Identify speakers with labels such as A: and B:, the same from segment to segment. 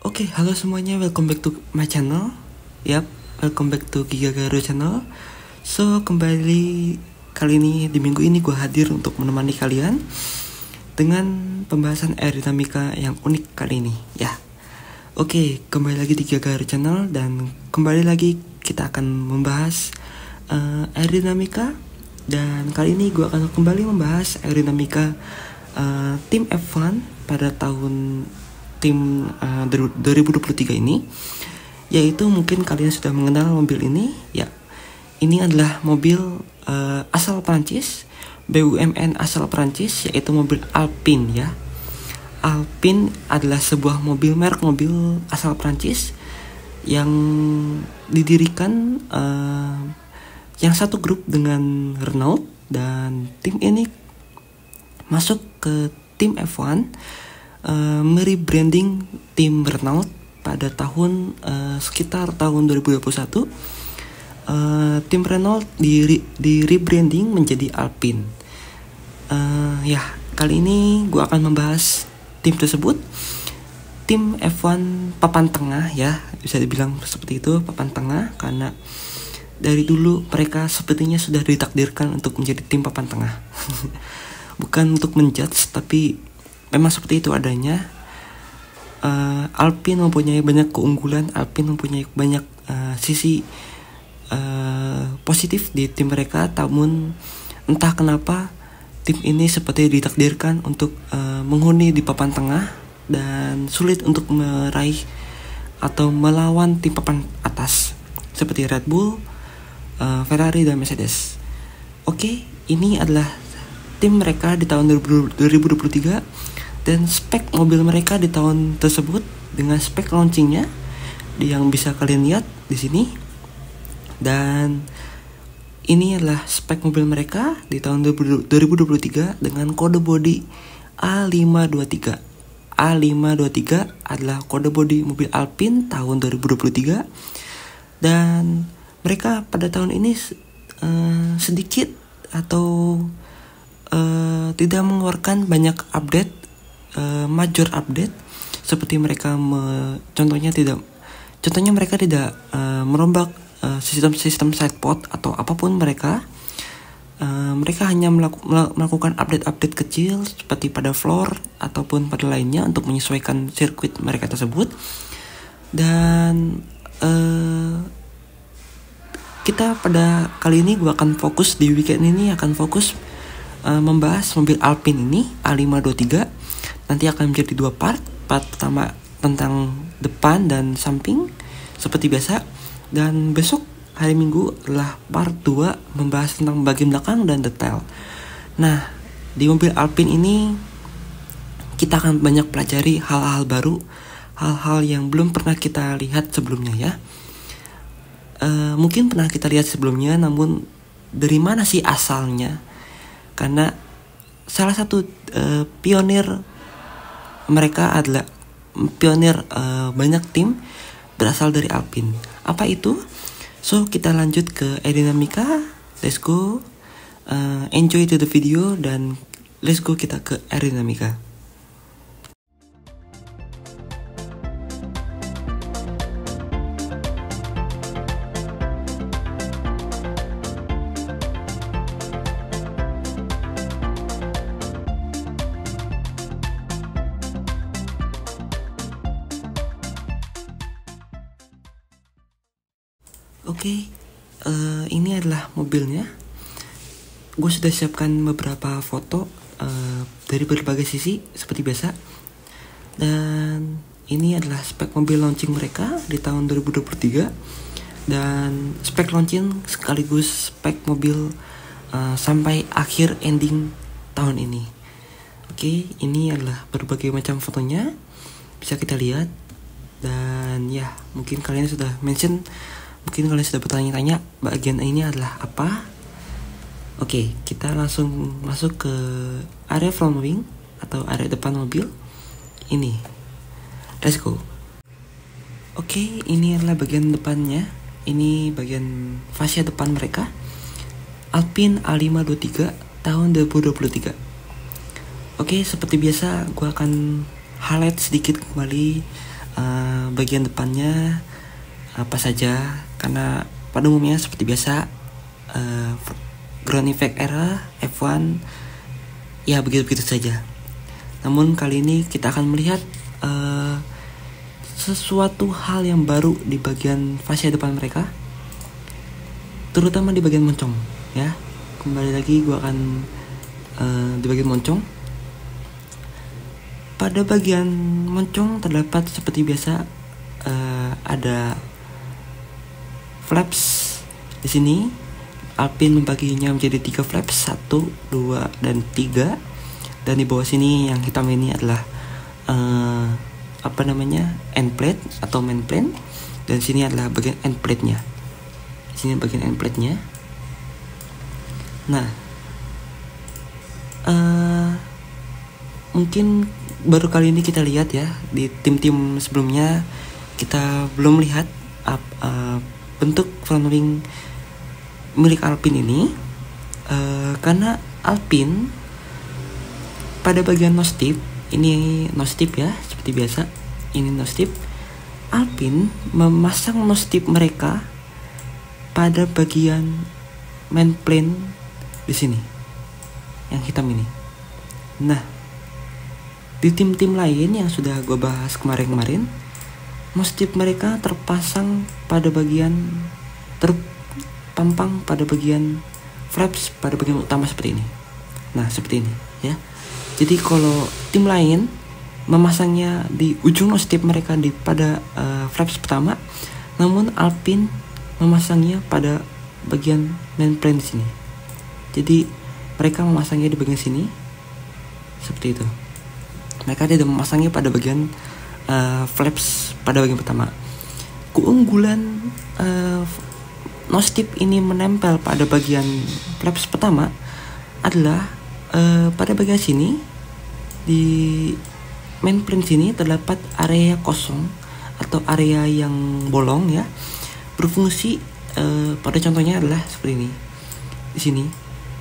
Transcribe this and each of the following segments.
A: Oke, halo semuanya, welcome back to my channel. Yap, welcome back to Giga Garu channel. So, kembali kali ini di minggu ini gue hadir untuk menemani kalian dengan pembahasan aerodinamika yang unik kali ini, ya. Oke, kembali lagi di Giga Garu channel dan kembali lagi kita akan membahas aerodinamika. Dan kali ini gue akan kembali membahas aerodinamika tim F1 pada tahun tim 2023 ini, yaitu mungkin kalian sudah mengenal mobil ini. Ya, ini adalah mobil asal Prancis, BUMN asal Prancis, yaitu mobil Alpine, ya. Alpine adalah sebuah merek mobil asal Prancis yang didirikan yang satu grup dengan Renault, dan tim ini masuk ke tim F1 merebranding tim Renault pada tahun sekitar tahun 2021. Tim Renault di rebranding menjadi Alpine. Ya, kali ini gue akan membahas tim tersebut, tim F1 papan tengah, ya, bisa dibilang seperti itu, papan tengah, karena dari dulu mereka sepertinya sudah ditakdirkan untuk menjadi tim papan tengah. Bukan untuk menjudge, tapi memang seperti itu adanya. Alpine mempunyai banyak keunggulan, Alpine mempunyai banyak sisi positif di tim mereka. Namun entah kenapa tim ini seperti ditakdirkan untuk menghuni di papan tengah dan sulit untuk meraih atau melawan tim papan atas seperti Red Bull, Ferrari, dan Mercedes. Oke, ini adalah tim mereka di tahun 2023 dan spek mobil mereka di tahun tersebut dengan spek launchingnya yang bisa kalian lihat di sini. Dan ini adalah spek mobil mereka di tahun 2023 dengan kode bodi A523. A523 adalah kode bodi mobil Alpine tahun 2023, dan mereka pada tahun ini sedikit atau tidak mengeluarkan banyak update, major update, seperti mereka contohnya mereka tidak merombak sistem sidepod atau apapun. Mereka hanya melakukan update kecil seperti pada floor ataupun pada lainnya untuk menyesuaikan sirkuit mereka tersebut. Dan kita pada kali ini gue akan fokus di weekend ini membahas mobil Alpine ini A523. Nanti akan menjadi dua part pertama tentang depan dan samping seperti biasa, dan besok hari Minggu adalah part 2 membahas tentang bagian belakang dan detail. Nah, di mobil Alpine ini kita akan banyak pelajari hal-hal baru, hal-hal yang belum pernah kita lihat sebelumnya, ya. Mungkin pernah kita lihat sebelumnya, namun dari mana sih asalnya? Karena salah satu pionir mereka adalah pionir banyak tim berasal dari Alpine. Apa itu? So, kita lanjut ke aerodinamika. Let's go. Enjoy to the video dan let's go kita ke aerodinamika. Oke, ini adalah mobilnya. Gue sudah siapkan beberapa foto dari berbagai sisi seperti biasa. Dan ini adalah spek mobil launching mereka di tahun 2023. Dan spek launching sekaligus spek mobil sampai akhir ending tahun ini. Oke, ini adalah berbagai macam fotonya, bisa kita lihat. Dan ya, mungkin kalian sudah bertanya-tanya bagian ini adalah apa. Oke, kita langsung masuk ke area front wing atau area depan mobil ini. Let's go. Oke, ini adalah bagian depannya. Ini bagian fascia depan mereka, Alpine A523 tahun 2023. Oke, seperti biasa gue akan highlight sedikit kembali bagian depannya apa saja, karena pada umumnya seperti biasa ground effect era F1 ya begitu-begitu saja. Namun kali ini kita akan melihat sesuatu hal yang baru di bagian fascia depan mereka, terutama di bagian moncong ya. Kembali lagi gue akan di bagian moncong. Pada bagian moncong terdapat seperti biasa ada flaps di sini. Alpine membaginya menjadi 3 flaps, 1, 2, dan 3. Dan di bawah sini yang hitam ini adalah end plate atau main plane. Dan sini adalah bagian end plate-nya. Sini bagian end plate-nya. Nah, mungkin baru kali ini kita lihat ya, di tim-tim sebelumnya kita belum lihat bentuk front wing milik Alpine ini, karena Alpine pada bagian nose tip, ini nose tip ya seperti biasa, ini nose tip. Alpine memasang nose tip mereka pada bagian main plane di sini, yang hitam ini. Nah, di tim-tim lain yang sudah gue bahas kemarin-kemarin, nose tip mereka terpasang pada bagian terpampang pada bagian flaps pada bagian utama seperti ini. Nah, seperti ini ya. Jadi kalau tim lain memasangnya di ujung nose tip mereka pada flaps pertama, namun Alpine memasangnya pada bagian main plane di sini. Jadi mereka memasangnya di bagian sini seperti itu. Mereka tidak memasangnya pada bagian flaps pada bagian pertama. Keunggulan nose tip ini menempel pada bagian flaps pertama adalah pada bagian sini di main plane sini terdapat area kosong atau area yang bolong ya, berfungsi pada contohnya adalah seperti ini.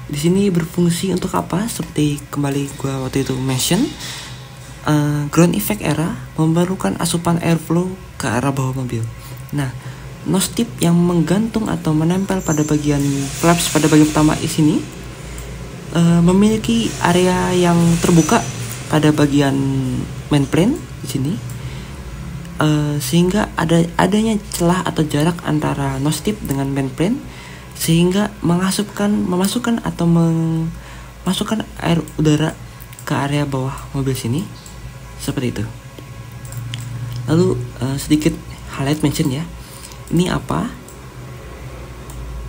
A: Di sini berfungsi untuk apa? Seperti kembali gua waktu itu mention, ground effect era memerlukan asupan airflow ke arah bawah mobil. Nah, nose tip yang menggantung atau menempel pada bagian flaps pada bagian pertama di sini memiliki area yang terbuka pada bagian main plane di sini, sehingga adanya celah atau jarak antara nose tip dengan main plane, sehingga memasukkan atau memasukkan air udara ke area bawah mobil sini seperti itu. Lalu sedikit highlight mention ya. Ini apa?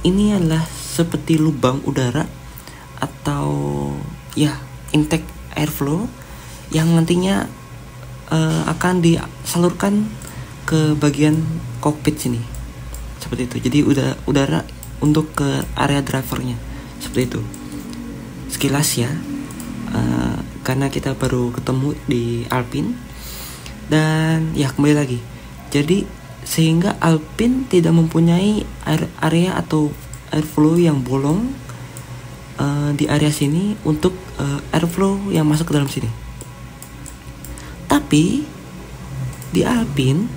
A: Ini adalah seperti lubang udara atau ya intake airflow yang nantinya akan disalurkan ke bagian kokpit sini seperti itu. Jadi udara untuk ke area drivernya seperti itu. Sekilas ya, karena kita baru ketemu di Alpine. Dan ya kembali lagi, jadi sehingga Alpine tidak mempunyai area atau airflow yang bolong di area sini untuk airflow yang masuk ke dalam sini. Tapi di Alpine,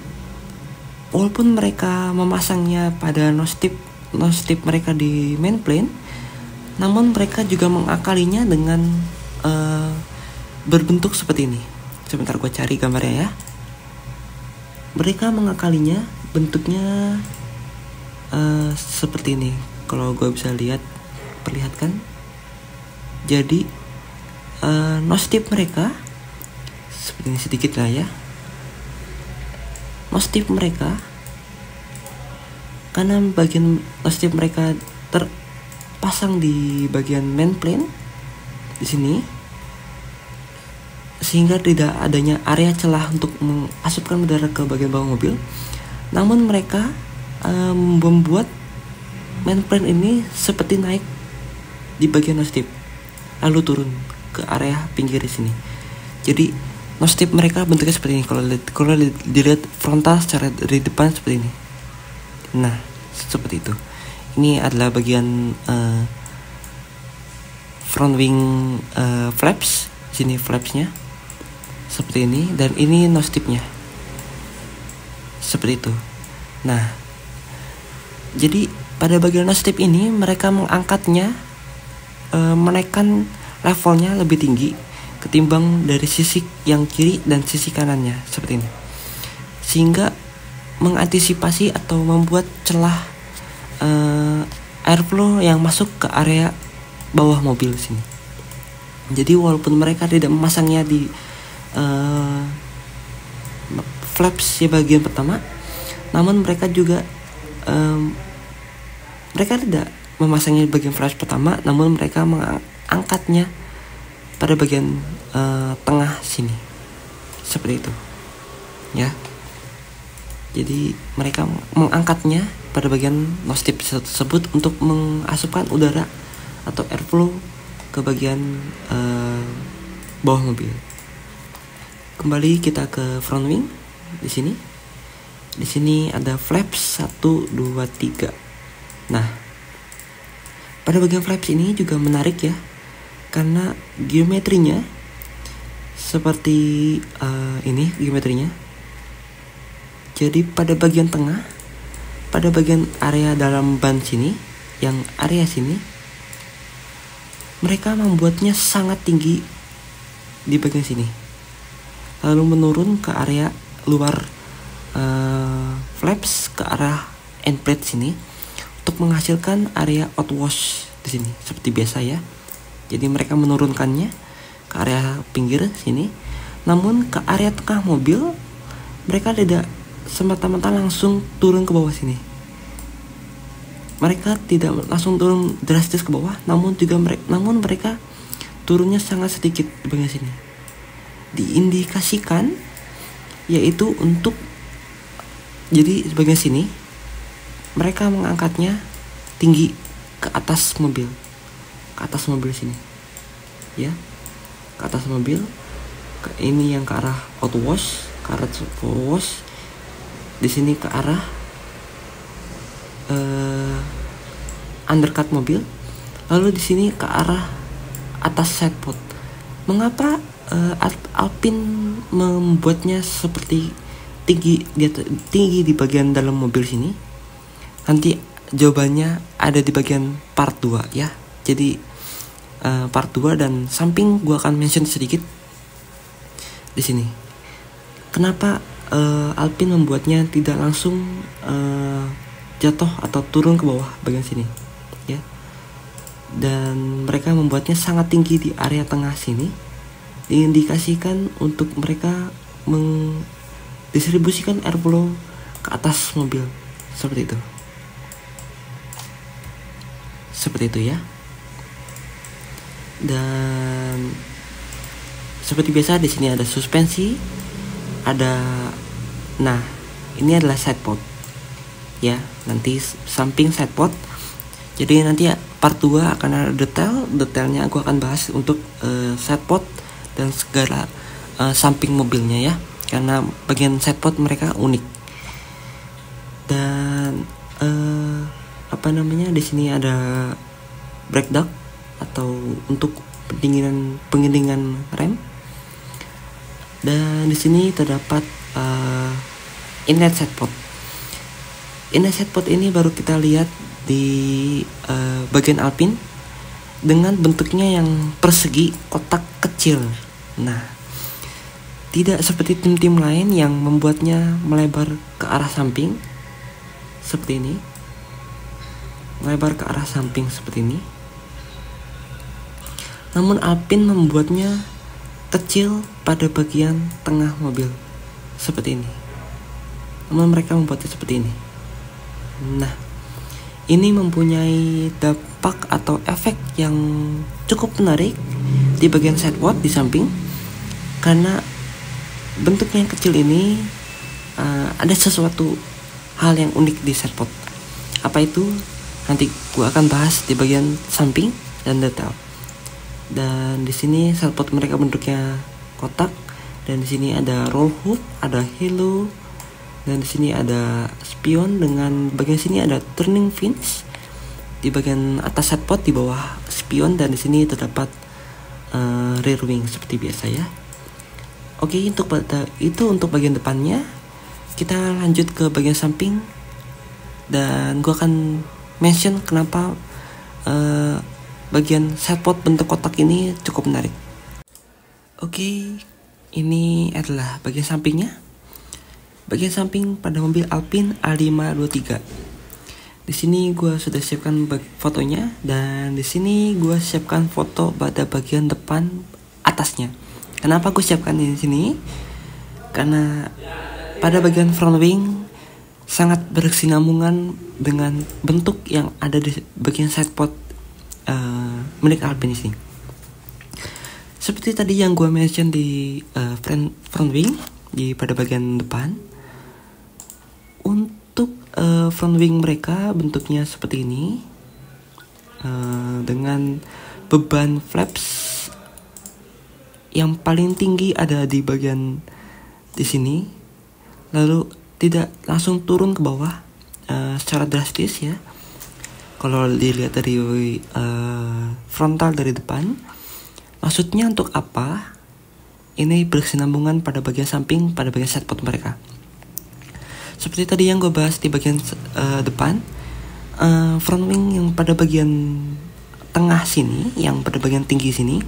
A: walaupun mereka memasangnya pada nose tip mereka di main plane, namun mereka juga mengakalinya dengan berbentuk seperti ini. Sebentar gue cari gambarnya ya. Mereka mengakalinya bentuknya seperti ini. Kalau gue bisa perlihatkan. Jadi nose tip mereka seperti ini sedikit lah ya. Nose tip mereka, karena bagian nose tip mereka terpasang di bagian main plane di sini, sehingga tidak adanya area celah untuk mengasupkan udara ke bagian bawah mobil. Namun mereka membuat main plane ini seperti naik di bagian nose tip, lalu turun ke area pinggir di sini. Jadi nose tip mereka bentuknya seperti ini. Kalau dilihat frontal secara dari depan seperti ini. Nah, seperti itu. Ini adalah bagian front wing flaps. Sini flapsnya seperti ini, dan ini nose tipnya. seperti itu. Nah, jadi pada bagian nose tip ini mereka mengangkatnya, menaikkan levelnya lebih tinggi ketimbang dari sisi yang kiri dan sisi kanannya seperti ini, sehingga mengantisipasi atau membuat celah airflow yang masuk ke area bawah mobil sini. Jadi walaupun mereka tidak memasangnya di flaps di bagian pertama, namun mereka juga mereka tidak memasangnya di bagian flaps pertama, namun mereka mengangkatnya pada bagian tengah sini seperti itu ya. Jadi mereka mengangkatnya pada bagian nose tip tersebut untuk mengasupkan udara atau airflow ke bagian bawah mobil. Kembali kita ke front wing. Di sini ada flaps 1, 2, 3. Nah, pada bagian flaps ini juga menarik ya, karena geometrinya seperti ini geometrinya. Jadi pada bagian tengah, pada bagian area dalam ban sini, yang area sini, mereka membuatnya sangat tinggi di bagian sini, lalu menurun ke area luar flaps ke arah end plate sini untuk menghasilkan area outwash di sini seperti biasa ya. Jadi mereka menurunkannya ke area pinggir sini, namun ke area tengah mobil mereka tidak semata-mata langsung turun ke bawah sini. Mereka tidak langsung turun drastis ke bawah, namun mereka turunnya sangat sedikit di bagian sini. Diindikasikan yaitu untuk, jadi di bagian sini mereka mengangkatnya tinggi ke atas mobil, sini ya, ke atas mobil. Ini yang ke arah outwash, ke arah outwash. Di sini ke arah undercut mobil, lalu di sini ke arah atas sidepod. Mengapa Alpine membuatnya seperti tinggi di bagian dalam mobil sini? Nanti jawabannya ada di bagian part 2 ya. Jadi part 2 dan samping gua akan mention sedikit di sini. Kenapa Alpine membuatnya tidak langsung jatuh atau turun ke bawah bagian sini ya, dan mereka membuatnya sangat tinggi di area tengah sini, diindikasikan untuk mereka mendistribusikan airflow ke atas mobil seperti itu ya. Dan seperti biasa di sini ada suspensi, nah ini adalah sidepod ya, nanti samping sidepod. Jadi nanti part 2 akan ada detailnya aku akan bahas untuk sidepod dan segala samping mobilnya ya, karena bagian sidepod mereka unik. Dan di sini ada brake duct atau untuk penggilingan rem. Dan di sini terdapat inlet sidepod. Inlet sidepod ini baru kita lihat di bagian Alpine dengan bentuknya yang persegi kotak kecil. Nah, tidak seperti tim-tim lain yang membuatnya melebar ke arah samping seperti ini. Melebar ke arah samping seperti ini. Namun Alpine membuatnya kecil pada bagian tengah mobil seperti ini. Namun mereka membuatnya seperti ini. Nah, ini mempunyai dampak atau efek yang cukup menarik di bagian sidepod di samping, karena bentuknya yang kecil ini ada sesuatu hal yang unik di sidepod. Apa itu? Nanti gua akan bahas di bagian samping dan detail. Dan di sini sidepod mereka bentuknya kotak, dan di sini ada roll hoop, ada halo, dan di sini ada spion dengan bagian sini ada turning fins di bagian atas sidepod, di bawah spion, dan di sini terdapat rear wing seperti biasa ya. Oke, untuk bagian depannya kita lanjut ke bagian samping, dan gue akan mention kenapa bagian sidepod bentuk kotak ini cukup menarik. Oke, ini adalah bagian sampingnya. Bagian samping pada mobil Alpine A523. Di sini gue sudah siapkan fotonya, dan di sini gue siapkan foto pada bagian depan atasnya. Kenapa gue siapkan di sini? Karena pada bagian front wing sangat berkesinambungan dengan bentuk yang ada di bagian sidepod milik Alpine ini. Seperti tadi yang gue mention di front wing pada bagian depan, untuk front wing mereka bentuknya seperti ini, dengan beban flaps yang paling tinggi ada di bagian di sini, lalu tidak langsung turun ke bawah secara drastis ya. Kalau dilihat dari frontal dari depan, maksudnya untuk apa? Ini berkesinambungan pada bagian samping, pada bagian sidepod mereka. Seperti tadi yang gue bahas di bagian depan, front wing yang pada bagian tengah sini, yang pada bagian tinggi sini,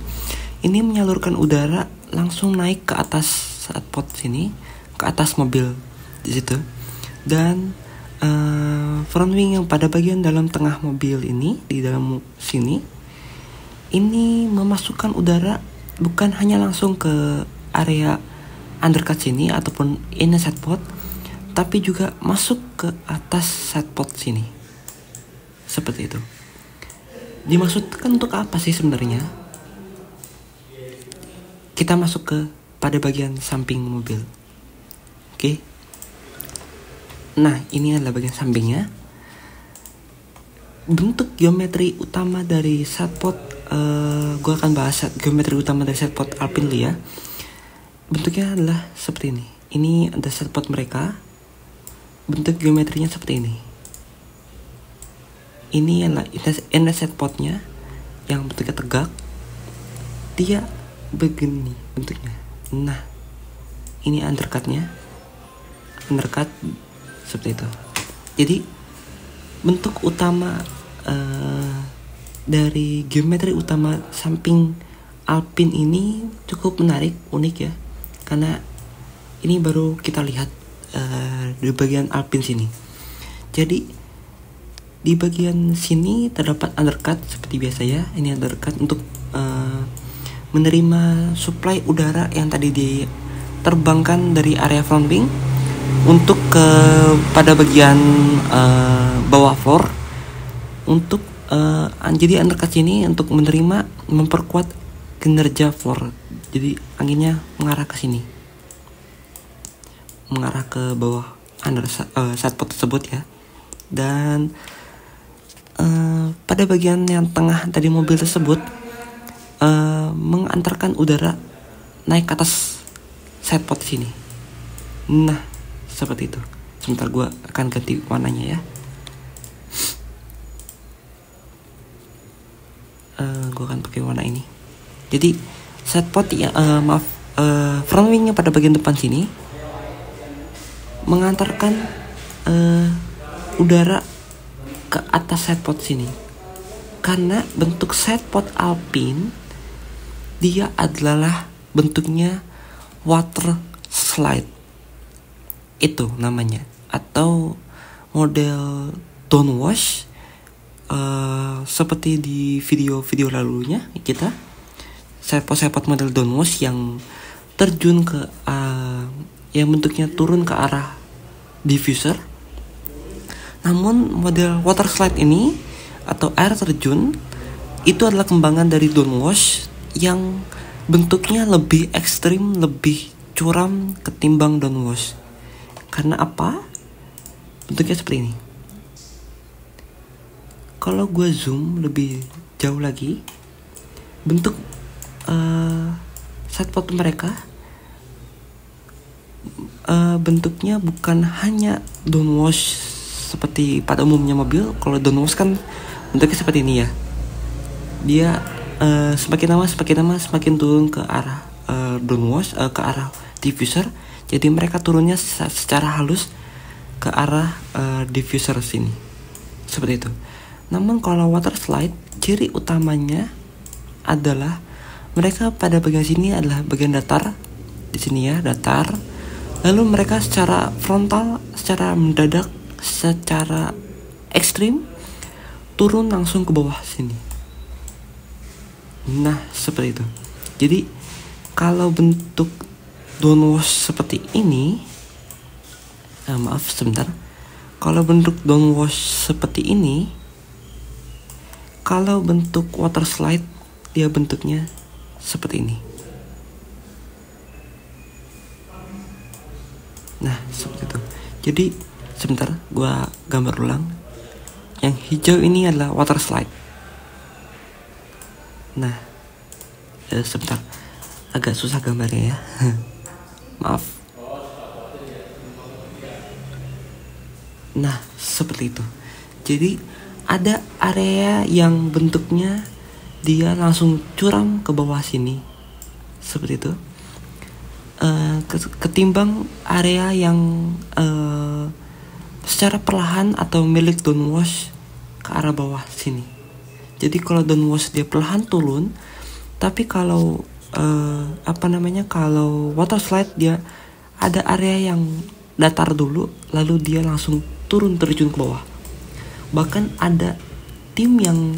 A: ini menyalurkan udara langsung naik ke atas sidepod sini, ke atas mobil di situ. Dan front wing yang pada bagian dalam tengah mobil ini, di dalam sini, ini memasukkan udara bukan hanya langsung ke area undercut sini ataupun inner sidepod, tapi juga masuk ke atas sidepod sini. Seperti itu. Dimaksudkan untuk apa sih sebenarnya? Kita masuk ke pada bagian samping mobil. Oke. Nah, ini adalah bagian sampingnya. Bentuk geometri utama dari sidepod, gue akan bahas geometri utama dari sidepod Alpine dulu ya. Bentuknya adalah seperti ini. Ini ada sidepod mereka. Bentuk geometrinya seperti ini. Ini adalah inner sidepodnya yang bentuknya tegak. Dia begini bentuknya. Nah, ini undercutnya. Undercut seperti itu. Jadi bentuk utama dari geometri utama samping Alpine ini cukup menarik, unik ya, karena ini baru kita lihat di bagian Alpine sini. Jadi di bagian sini terdapat undercut seperti biasa ya. Ini undercut untuk menerima suplai udara yang tadi diterbangkan dari area front wing untuk ke pada bagian bawah floor, untuk jadi undercut ini untuk menerima, memperkuat kinerja floor. Jadi anginnya mengarah ke sini, mengarah ke bawah sidepod tersebut ya. Dan pada bagian yang tengah tadi mobil tersebut mengantarkan udara naik ke atas sidepod sini. Nah, seperti itu. Sebentar gue akan ganti warnanya ya. Gue akan pakai warna ini. Jadi sidepod ya, front wingnya pada bagian depan sini mengantarkan udara ke atas sidepod sini. Karena bentuk sidepod Alpine dia adalah bentuknya water slide. Itu namanya, atau model downwash, seperti di video-video lalunya kita, sidepod model downwash yang terjun ke yang bentuknya turun ke arah diffuser. Namun model water slide ini atau air terjun itu adalah kembangan dari downwash yang bentuknya lebih ekstrim, lebih curam ketimbang downwash. Karena apa? Bentuknya seperti ini. Kalau gue zoom lebih jauh lagi, bentuk sidepod mereka bentuknya bukan hanya downwash seperti pada umumnya mobil. Kalau downwash kan bentuknya seperti ini ya. Dia semakin lama semakin turun ke arah downwash, ke arah diffuser. Jadi mereka turunnya secara halus ke arah diffuser sini, seperti itu. Namun kalau water slide, ciri utamanya adalah mereka pada bagian sini adalah bagian datar, di sini ya datar. Lalu mereka secara frontal, secara mendadak, secara ekstrim turun langsung ke bawah sini. Nah seperti itu. Jadi kalau bentuk downwash seperti ini, maaf sebentar. Kalau bentuk downwash seperti ini, kalau bentuk water slide dia bentuknya seperti ini. Nah seperti itu. Jadi sebentar, gua gambar ulang. Yang hijau ini adalah water slide. Nah sebentar, agak susah gambarnya ya. Maaf. Nah seperti itu. Jadi ada area yang bentuknya dia langsung curam ke bawah sini, seperti itu. Ketimbang area yang secara perlahan atau milik downwash ke arah bawah sini. Jadi kalau downwash dia perlahan turun, tapi kalau kalau water slide dia ada area yang datar dulu, lalu dia langsung turun terjun ke bawah. Bahkan ada tim yang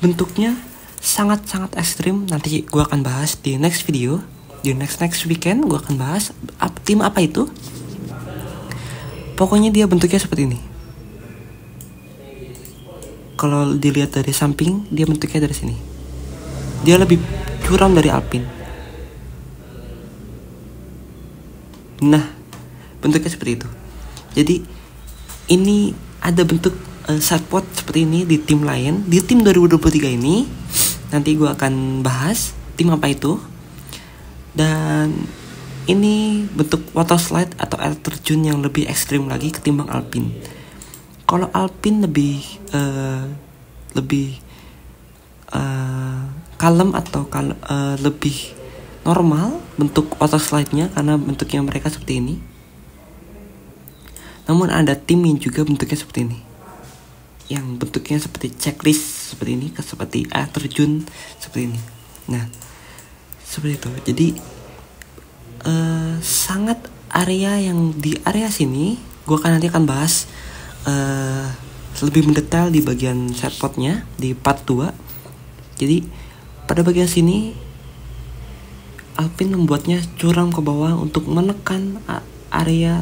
A: bentuknya sangat-sangat ekstrim. Nanti gue akan bahas di next video, di next weekend gue akan bahas tim apa itu. Pokoknya dia bentuknya seperti ini. Kalau dilihat dari samping, dia bentuknya dari sini. Dia lebih curam dari Alpine. Nah, bentuknya seperti itu. Jadi ini ada bentuk sidepod seperti ini di tim lain. Di tim 2023 ini nanti gue akan bahas tim apa itu. Dan ini bentuk water slide atau air terjun yang lebih ekstrim lagi ketimbang Alpine. Kalau Alpine lebih kalem atau lebih normal bentuk water slide-nya karena bentuknya mereka seperti ini. Namun ada tim yang juga bentuknya seperti ini, yang bentuknya seperti checklist seperti ini, seperti air terjun seperti ini. Nah seperti itu. Jadi sangat area yang di area sini gue nanti akan bahas lebih mendetail di bagian sidepodnya di part 2. Jadi pada bagian sini Alpine membuatnya curam ke bawah untuk menekan area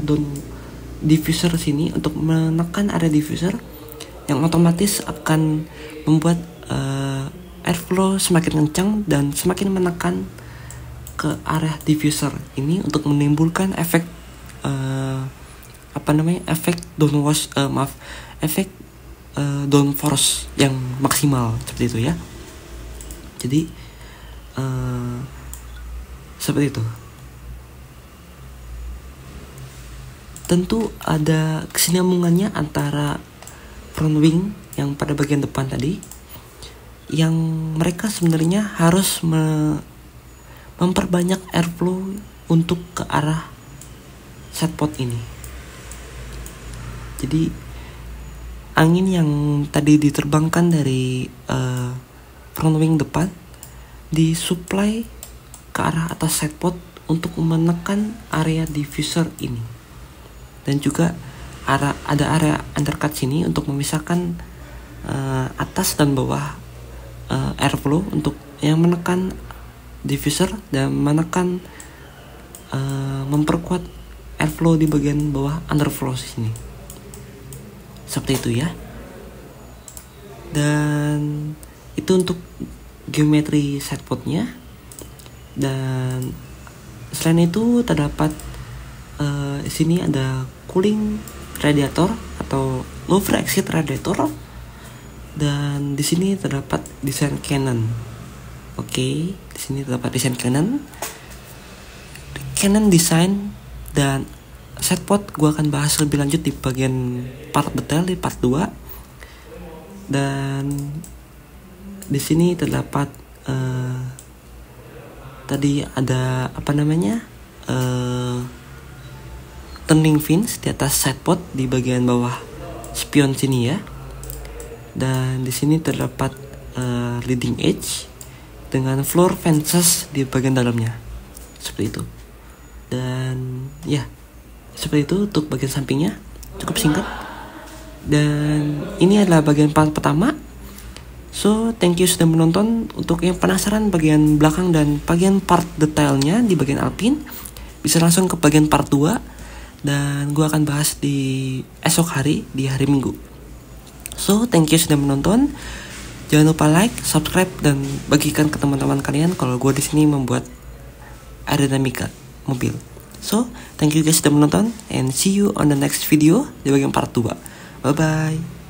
A: diffuser sini, untuk menekan area diffuser yang otomatis akan membuat airflow semakin kencang dan semakin menekan ke area diffuser ini untuk menimbulkan efek efek downwash, efek downforce yang maksimal seperti itu ya. Jadi seperti itu. Tentu ada kesinambungannya antara front wing yang pada bagian depan tadi, yang mereka sebenarnya harus memperbanyak airflow untuk ke arah sidepod ini. Jadi angin yang tadi diterbangkan dari front wing depan disuplai ke arah atas sidepod untuk menekan area diffuser ini. Dan juga ada area undercut sini untuk memisahkan atas dan bawah airflow untuk yang menekan diffuser dan menekan memperkuat airflow di bagian bawah underflow sini. Seperti itu ya. Dan itu untuk geometri sidepodnya. Dan selain itu terdapat di sini ada cooling radiator atau low free exit radiator, dan di sini terdapat desain Canon. Oke, di sini terdapat desain Canon desain dan sidepod gua akan bahas lebih lanjut di bagian part detail di part 2. Dan di sini terdapat tadi ada turning fins di atas sidepod di bagian bawah spion sini ya. Dan di sini terdapat leading edge dengan floor fences di bagian dalamnya. Seperti itu. Dan ya, seperti itu untuk bagian sampingnya. Cukup singkat. Dan ini adalah bagian part pertama. So, thank you sudah menonton. Untuk yang penasaran bagian belakang dan bagian part detailnya di bagian Alpine, bisa langsung ke bagian part 2. Dan gue akan bahas di esok hari, di hari Minggu. So, thank you sudah menonton. Jangan lupa like, subscribe, dan bagikan ke teman-teman kalian kalau gue di sini membuat aerodinamika mobil. So, thank you guys sudah menonton, and see you on the next video di bagian part 2. Bye-bye.